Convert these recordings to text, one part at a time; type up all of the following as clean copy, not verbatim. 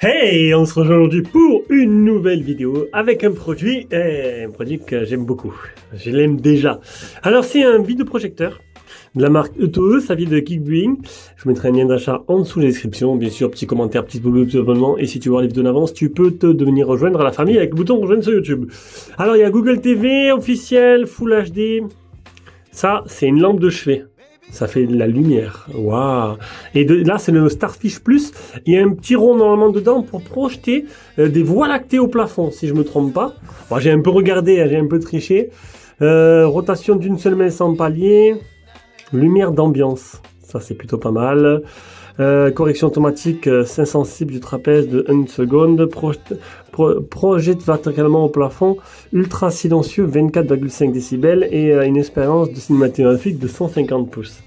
Hey, on se rejoint aujourd'hui pour une nouvelle vidéo avec un produit que j'aime beaucoup. Je l'aime déjà. Alors c'est un vidéoprojecteur de la marque ETE, ça vient de Geekbrain. Je vous mettrai un lien d'achat en dessous de la description. Bien sûr, petit commentaire, petit abonnement. Et si tu veux voir les vidéos en avance, tu peux te devenir rejoindre à la famille avec le bouton rejoindre sur YouTube. Alors il y a Google TV officiel, Full HD. Ça, c'est une lampe de chevet. Ça fait de la lumière. Waouh! Et là, c'est le Starfish Plus. Il y a un petit rond normalement dedans pour projeter des voies lactées au plafond, si je me trompe pas. Bon, j'ai un peu regardé, j'ai un peu triché. Rotation d'une seule main sans palier. Lumière d'ambiance. Ça, c'est plutôt pas mal. Correction automatique, insensible du trapèze de 1 seconde. Projette verticalement au plafond. Ultra silencieux, 24,5 décibels. Et une expérience de cinématographique de 150 pouces.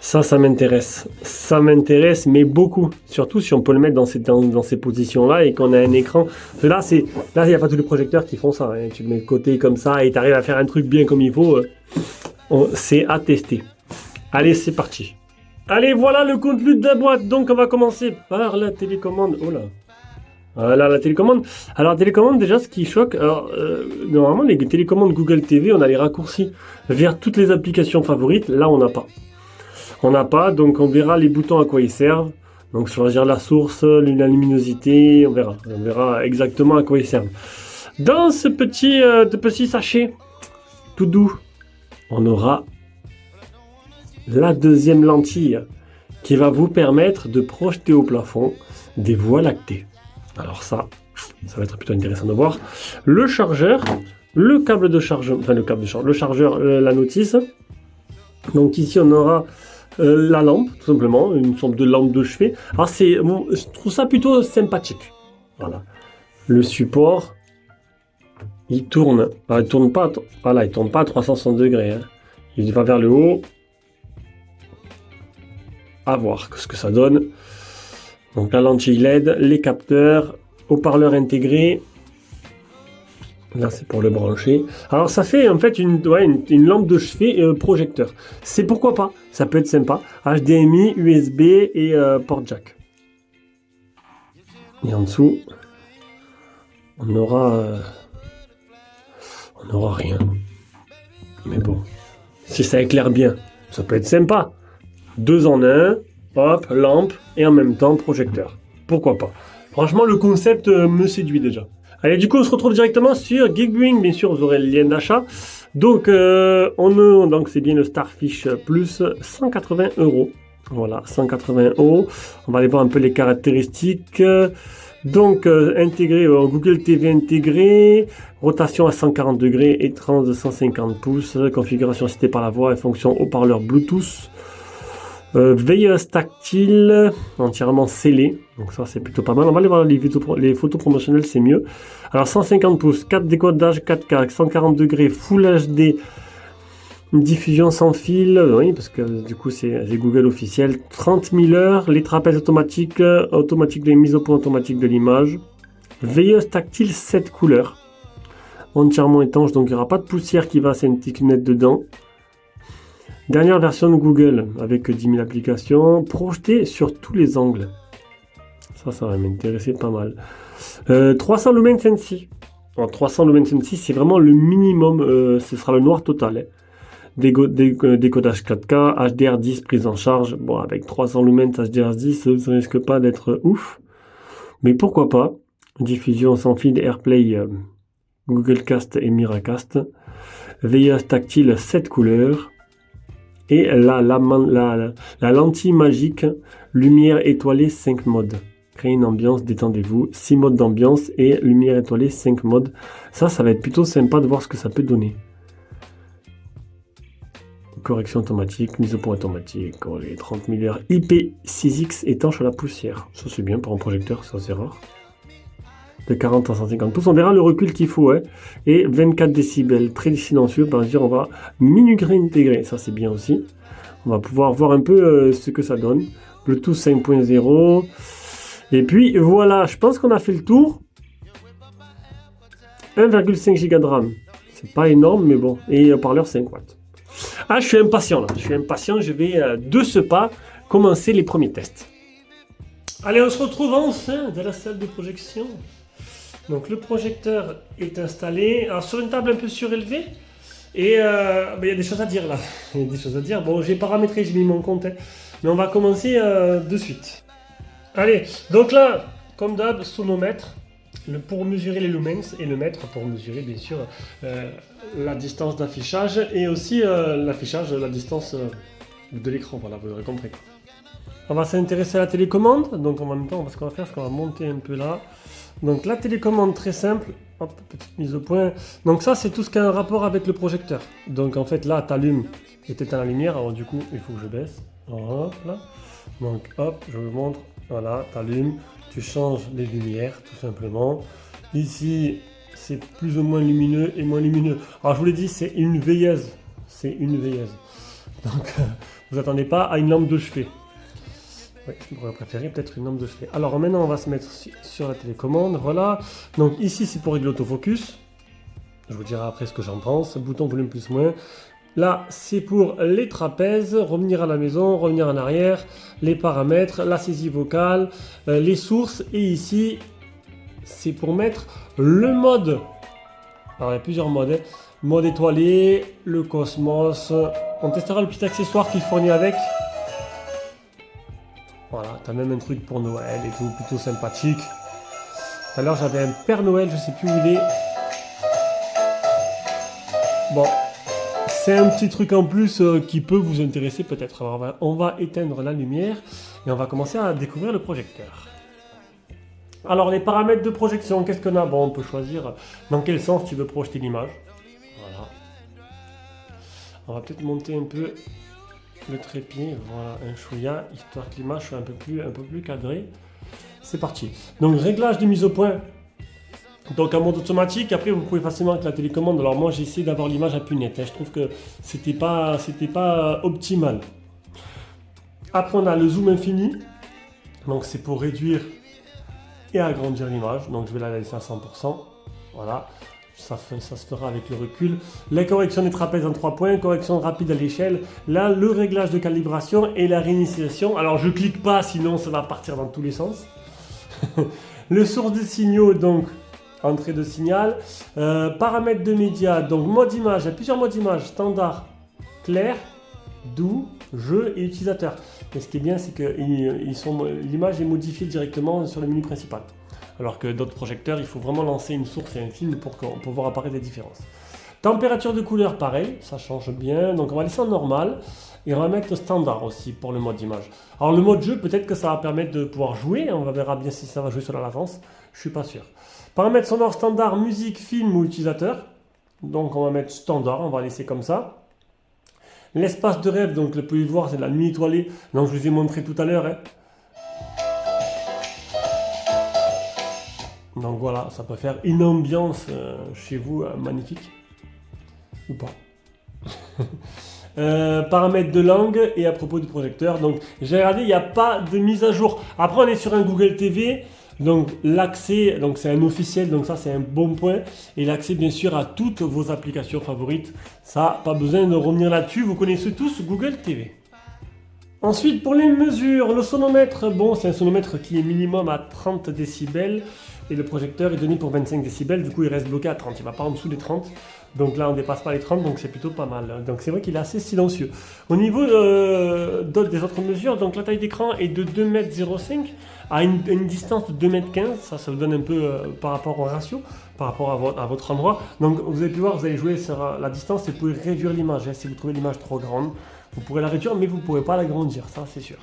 Ça m'intéresse. Ça m'intéresse, mais beaucoup. Surtout si on peut le mettre dans ces positions-là et qu'on a un écran. Là, il n'y a pas tous les projecteurs qui font ça. Hein. Tu le mets de côté comme ça et tu arrives à faire un truc bien comme il faut. C'est à tester. Allez, c'est parti. Allez, voilà le contenu de la boîte. Donc, on va commencer par la télécommande. Oh là. Voilà la télécommande. Alors, la télécommande, déjà, ce qui choque, normalement, les télécommandes Google TV, on a les raccourcis vers toutes les applications favorites. Là, on n'a pas. On n'a pas, donc on verra les boutons à quoi ils servent. Donc, choisir la source, la luminosité, on verra. On verra exactement à quoi ils servent. Dans ce petit sachet, tout doux, on aura la deuxième lentille qui va vous permettre de projeter au plafond des voies lactées. Alors ça va être plutôt intéressant de voir. Le chargeur, le câble de chargeur, le chargeur, la notice. Donc ici on aura la lampe, tout simplement, une sorte de lampe de chevet. Alors je trouve ça plutôt sympathique. Voilà. Le support, il tourne. Alors, il tourne pas à 360 degrés. Hein. Il va vers le haut. À voir ce que ça donne. Donc la lentille LED, les capteurs, haut-parleur intégré. Là c'est pour le brancher. Alors ça fait en fait une lampe de chevet projecteur. C'est pourquoi pas, ça peut être sympa. HDMI, USB et port jack. Et en dessous, on aura rien. Mais bon, si ça éclaire bien, ça peut être sympa. 2 en 1, hop, lampe et en même temps projecteur. Pourquoi pas? Franchement, le concept me séduit déjà. Allez, du coup, on se retrouve directement sur Geekbrain. Bien sûr, vous aurez le lien d'achat. Donc, donc c'est bien le Starfish Plus, 180 €. Voilà, 180 €. On va aller voir un peu les caractéristiques. Donc, intégré Google TV intégré, rotation à 140 degrés, écran de 150 pouces, configuration citée par la voix et fonction haut-parleur Bluetooth. Veilleuse tactile, entièrement scellée, donc ça c'est plutôt pas mal. On va aller voir les photos promotionnelles, c'est mieux. Alors 150 pouces, 4 décodages 4K, 140 degrés, Full HD, diffusion sans fil, oui parce que du coup c'est Google officiel, 30 000 heures, les trapèzes automatiques, les mises au point automatiques de l'image, veilleuse tactile 7 couleurs, entièrement étanche, donc il n'y aura pas de poussière qui va s'intiquer dedans. Dernière version de Google avec 10 000 applications, projetée sur tous les angles. Ça va m'intéresser pas mal. 300 lumens Sensi. Alors, 300 lumens Sensi, c'est vraiment le minimum. Ce sera le noir total. Hein. Décodage 4K, HDR10 prise en charge. Bon, avec 300 lumens HDR10, ça risque pas d'être ouf. Mais pourquoi pas. Diffusion sans fil, AirPlay, Google Cast et Miracast. Veilleuse tactile 7 couleurs. Et la lentille magique, lumière étoilée 5 modes. Créer une ambiance, détendez-vous, 6 modes d'ambiance et lumière étoilée 5 modes. Ça va être plutôt sympa de voir ce que ça peut donner. Correction automatique, mise au point automatique, les 30 000 heures IP6X étanche à la poussière. Ça c'est bien pour un projecteur, ça c'est rare. De 40 à 150 pouces, on verra le recul qu'il faut, hein. Et 24 décibels, très silencieux, par exemple on va mini-gré intégré, ça c'est bien aussi. On va pouvoir voir un peu ce que ça donne. Bluetooth 5.0. Et puis voilà, je pense qu'on a fait le tour. 1,5 Go de RAM, c'est pas énorme, mais bon. Et haut-parleur 5 watts. Ah, je suis impatient là, je vais de ce pas commencer les premiers tests. Allez, on se retrouve enfin dans la salle de projection. Donc le projecteur est installé alors, sur une table un peu surélevée. Et il y a des choses à dire là. Il y a des choses à dire. Bon, j'ai paramétré, j'ai mis mon compte. Mais on va commencer de suite. Allez, donc là, comme d'hab, sonomètre pour mesurer les lumens et le mètre pour mesurer bien sûr la distance d'affichage et aussi l'affichage, la distance de l'écran. Voilà, vous aurez compris. On va s'intéresser à la télécommande. Donc en même temps, ce qu'on va faire, c'est qu'on va monter un peu là. Donc la télécommande très simple. Hop, petite mise au point. Donc ça, c'est tout ce qui a un rapport avec le projecteur. Donc en fait, là, tu allumes et tu éteins la lumière. Alors du coup, il faut que je baisse. Hop, là. Donc hop, je vous montre. Voilà, tu allumes. Tu changes les lumières, tout simplement. Ici, c'est plus ou moins lumineux et moins lumineux. Alors je vous l'ai dit, c'est une veilleuse. C'est une veilleuse. Donc vous attendez pas à une lampe de chevet. Oui, je pourrais préférer peut-être une lampe de chevet. Alors maintenant, on va se mettre sur la télécommande. Voilà. Donc ici, c'est pour régler l'autofocus. Je vous dirai après ce que j'en pense. Bouton volume plus moins. Là, c'est pour les trapèzes, revenir à la maison, revenir en arrière, les paramètres, la saisie vocale, les sources. Et ici, c'est pour mettre le mode. Alors, il y a plusieurs modes. Mode étoilé, le cosmos. On testera le petit accessoire qu'il fournit avec. Voilà, tu as même un truc pour Noël et tout, plutôt sympathique. Tout à l'heure, j'avais un Père Noël, je sais plus où il est. Bon. C'est un petit truc en plus qui peut vous intéresser peut-être. Alors on va éteindre la lumière et on va commencer à découvrir le projecteur. Alors les paramètres de projection, qu'est-ce qu'on a? Bon, on peut choisir dans quel sens tu veux projeter l'image. Voilà. On va peut-être monter un peu le trépied, voilà, un chouïa, histoire que l'image soit un peu plus cadrée. C'est parti. Donc réglage de mise au point. Donc en mode automatique, après vous pouvez facilement avec la télécommande. Alors moi j'ai essayé d'avoir l'image à plus nette, je trouve que c'était pas optimal. Après on a le zoom infini, donc c'est pour réduire et agrandir l'image, donc je vais la laisser à 100%, voilà, ça se fera avec le recul. La correction des trapèzes en 3 points, correction rapide à l'échelle, là le réglage de calibration et la réinitialisation. Alors je clique pas sinon ça va partir dans tous les sens. Le source de signaux, donc entrée de signal, paramètres de médias, donc mode image, il y a plusieurs modes image, standard, clair, doux, jeu et utilisateur. Mais ce qui est bien, c'est que l'image est modifiée directement sur le menu principal. Alors que d'autres projecteurs, il faut vraiment lancer une source et un film pour voir apparaître des différences. Température de couleur, pareil, ça change bien. Donc on va laisser en normal et on va mettre standard aussi pour le mode image. Alors le mode jeu, peut-être que ça va permettre de pouvoir jouer. On verra bien si ça va jouer sur la latence. Je suis pas sûr. Paramètres sonores standard, musique, film ou utilisateur. Donc on va mettre standard, on va laisser comme ça. L'espace de rêve, donc vous pouvez voir, c'est de la nuit étoilée. Donc je vous ai montré tout à l'heure. Hein. Donc voilà, ça peut faire une ambiance chez vous magnifique. Ou pas. Paramètres de langue et à propos du projecteur. Donc j'ai regardé, il n'y a pas de mise à jour. Après on est sur un Google TV. Donc l'accès, donc c'est un officiel, donc ça c'est un bon point. Et l'accès bien sûr à toutes vos applications favorites. Ça, pas besoin de revenir là-dessus, vous connaissez tous Google TV. Ensuite pour les mesures, le sonomètre, bon c'est un sonomètre qui est minimum à 30 décibels. Et le projecteur est donné pour 25 décibels, du coup il reste bloqué à 30, il ne va pas en dessous des 30. Donc là on ne dépasse pas les 30, donc c'est plutôt pas mal. Donc c'est vrai qu'il est assez silencieux. Au niveau des autres mesures, donc la taille d'écran est de 2,05 m à une distance de 2,15 m. Ça vous donne un peu par rapport au ratio, par rapport à votre endroit. Donc vous avez pu voir, vous allez jouer sur la distance et vous pouvez réduire l'image. Si vous trouvez l'image trop grande, vous pourrez la réduire, mais vous ne pourrez pas l'agrandir, ça c'est sûr.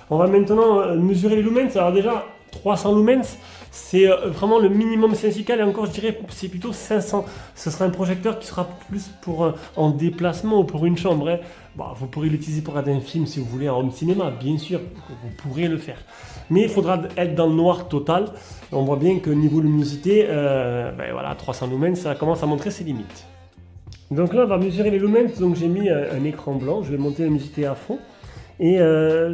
On va maintenant mesurer les lumens. Alors déjà, 300 lumens, c'est vraiment le minimum syndical et encore je dirais c'est plutôt 500. Ce sera un projecteur qui sera plus pour en déplacement ou pour une chambre. Hein. Bon, vous pourrez l'utiliser pour regarder un film si vous voulez en home cinéma, bien sûr, vous pourrez le faire. Mais il faudra être dans le noir total. On voit bien que niveau luminosité, voilà, 300 lumens, ça commence à montrer ses limites. Donc là on va mesurer les lumens, donc j'ai mis un écran blanc, je vais monter la luminosité à fond. Et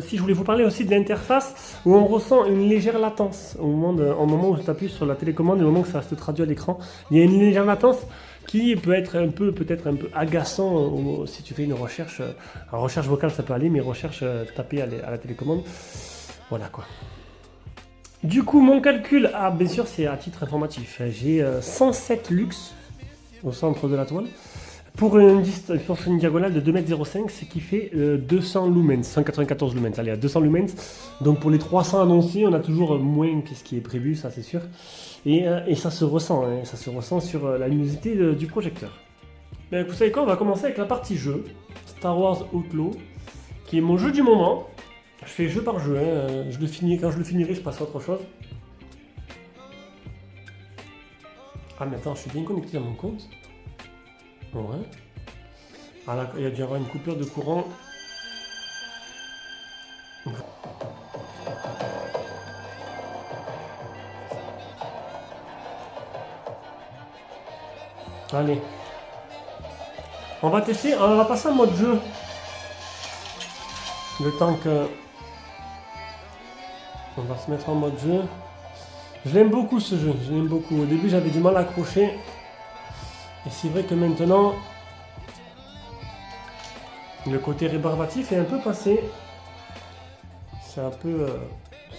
si je voulais vous parler aussi de l'interface où on ressent une légère latence au moment où je t'appuie sur la télécommande et au moment où ça se traduit à l'écran, il y a une légère latence qui peut être peut-être un peu agaçant si tu fais une recherche. En recherche vocale ça peut aller, mais recherche tapée à la télécommande, voilà quoi. Du coup, mon calcul, bien sûr, c'est à titre informatif. J'ai 107 lux au centre de la toile pour une diagonale de 2,05 m, ce qui fait 200 lumens, 194 lumens. Allez, à 200 lumens. Donc pour les 300 annoncés, on a toujours moins que ce qui est prévu, ça c'est sûr. Et ça se ressent, hein, ça se ressent sur la luminosité du projecteur. Mais vous savez quoi, on va commencer avec la partie jeu, Star Wars Outlaw, qui est mon jeu du moment. Je fais jeu par jeu, hein. Quand je le finirai, je passe à autre chose. Ah mais attends, je suis bien connecté à mon compte. Ouais. Ah là, il y a dû y avoir une coupure de courant. Allez. On va tester, on va passer en mode jeu. Le temps que... On va se mettre en mode jeu. Je l'aime beaucoup ce jeu, je l'aime beaucoup. Au début j'avais du mal à accrocher. Et c'est vrai que maintenant, le côté rébarbatif est un peu passé. C'est un peu...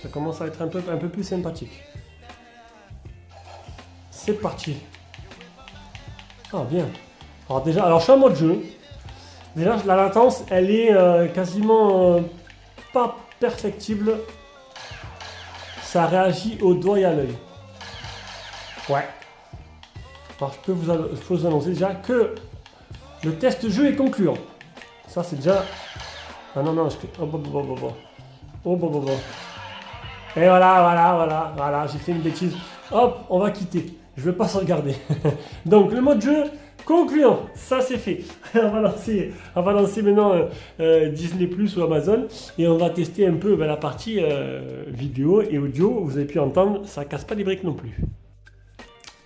ça commence à être un peu plus sympathique. C'est parti. Ah bien. Alors déjà, je suis en mode jeu. Déjà la latence, elle est quasiment pas perfectible. Ça réagit au doigt et à l'œil. Ouais. Alors je peux vous annoncer déjà que le test jeu est concluant. Ça c'est déjà... Ah non, non, Et voilà, j'ai fait une bêtise. Hop, on va quitter. Je ne vais pas sauvegarder. Donc le mode jeu concluant, ça c'est fait. On va lancer maintenant Disney Plus ou Amazon et on va tester un peu la partie vidéo et audio. Vous avez pu entendre, ça casse pas les briques non plus.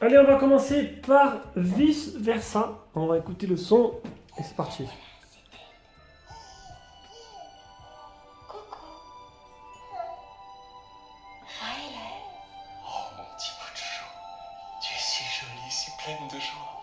Allez, on va commencer par vice versa. On va écouter le son et c'est parti. Oh mon petit bout de chou, tu es si jolie, si pleine de joie.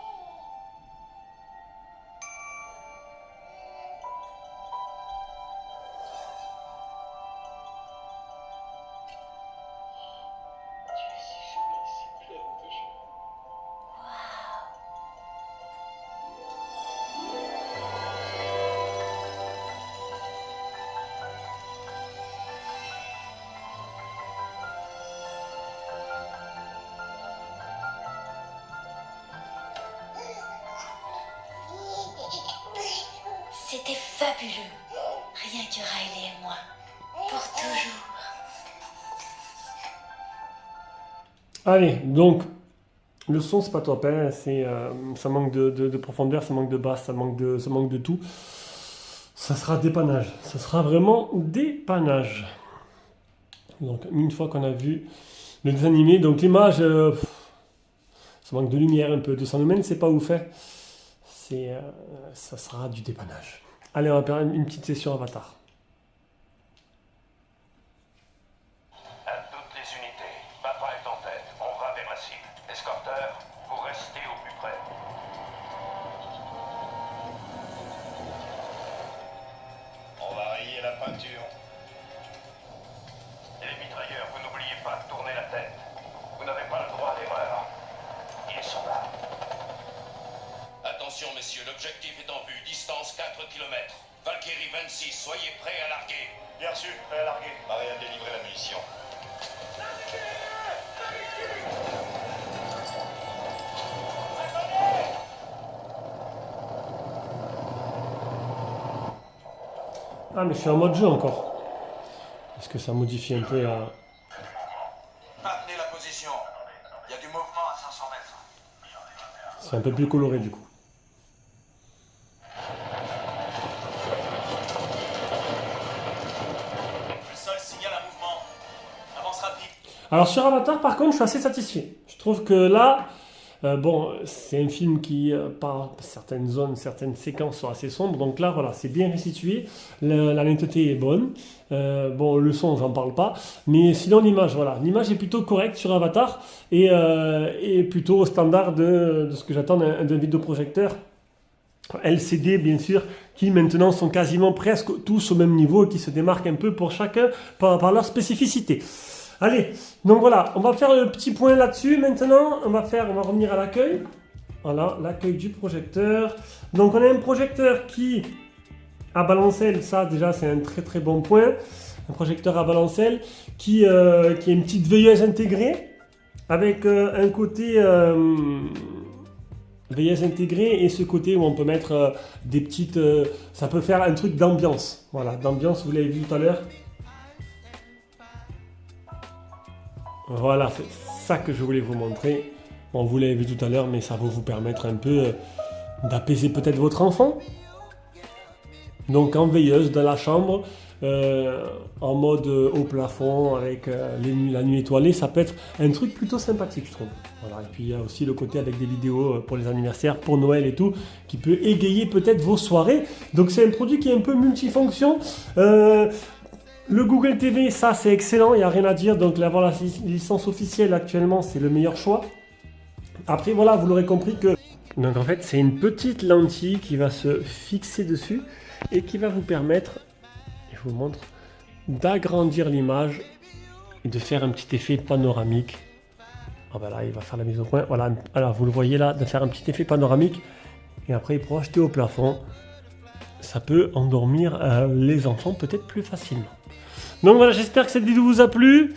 C'était fabuleux. Rien que Riley et moi. Pour toujours. Allez, donc, le son c'est pas top, hein, ça manque de profondeur, ça manque de basse, ça manque de tout. Ça sera dépannage, ça sera vraiment dépannage. Donc une fois qu'on a vu le dessin animé, donc l'image, ça manque de lumière un peu, 200 lumens c'est pas ouf, hein. Ça sera du dépannage. Allez, on va faire une petite session Avatar. À toutes les unités, papa est en tête, on va vers la cible. Escorteur, vous restez au plus près. On va rayer la peinture. Et les mitrailleurs, vous n'oubliez pas de tourner la tête. Vous n'avez pas le droit à l'erreur. Ils sont là. Attention messieurs, l'objectif est en vue, distance 4 km. Valkyrie 26, soyez prêts à larguer. Bien sûr, prêt à larguer. Pareil à délivrer la munition. Ah mais je suis en mode jeu encore. Est-ce que ça modifie un peu la... Maintenez la position. Il y a du mouvement à 500 mètres. C'est un peu plus coloré du coup. Le sol signale un mouvement. Avance rapide. Alors sur Avatar par contre je suis assez satisfait. Je trouve que là, bon c'est un film qui par certaines zones, certaines séquences sont assez sombres. Donc là voilà, c'est bien restitué. La netteté est bonne. Bon le son j'en parle pas. Mais sinon l'image, voilà. L'image est plutôt correcte sur Avatar. Et plutôt au standard de ce que j'attends d'un vidéoprojecteur. LCD bien sûr, qui maintenant sont quasiment presque tous au même niveau et qui se démarquent un peu pour chacun par leur spécificité. Allez, donc voilà, on va faire le petit point là-dessus. Maintenant, on va revenir à l'accueil. Voilà, l'accueil du projecteur. Donc on a un projecteur qui, à balancelle, ça déjà c'est un très très bon point. Un projecteur à balancelle qui est une petite veilleuse intégrée avec un côté veilleuse intégrée et ce côté où on peut mettre des petites... ça peut faire un truc d'ambiance. Voilà, d'ambiance, vous l'avez vu tout à l'heure. Voilà, c'est ça que je voulais vous montrer. Bon, vous l'avez vu tout à l'heure, mais ça va vous permettre un peu d'apaiser peut-être votre enfant. Donc en veilleuse dans la chambre, en mode au plafond, avec la nuit étoilée, ça peut être un truc plutôt sympathique, je trouve. Voilà. Et puis il y a aussi le côté avec des vidéos pour les anniversaires, pour Noël et tout, qui peut égayer peut-être vos soirées. Donc c'est un produit qui est un peu multifonction. Le Google TV, ça c'est excellent, il n'y a rien à dire. Donc avoir la licence officielle actuellement, c'est le meilleur choix. Après voilà, vous l'aurez compris que... Donc en fait, c'est une petite lentille qui va se fixer dessus et qui va vous permettre, je vous montre, d'agrandir l'image et de faire un petit effet panoramique. Ah ben là, il va faire la mise au point. Voilà, alors vous le voyez là, de faire un petit effet panoramique et après projeter au plafond. Ça peut endormir les enfants peut-être plus facilement. Donc voilà, j'espère que cette vidéo vous a plu.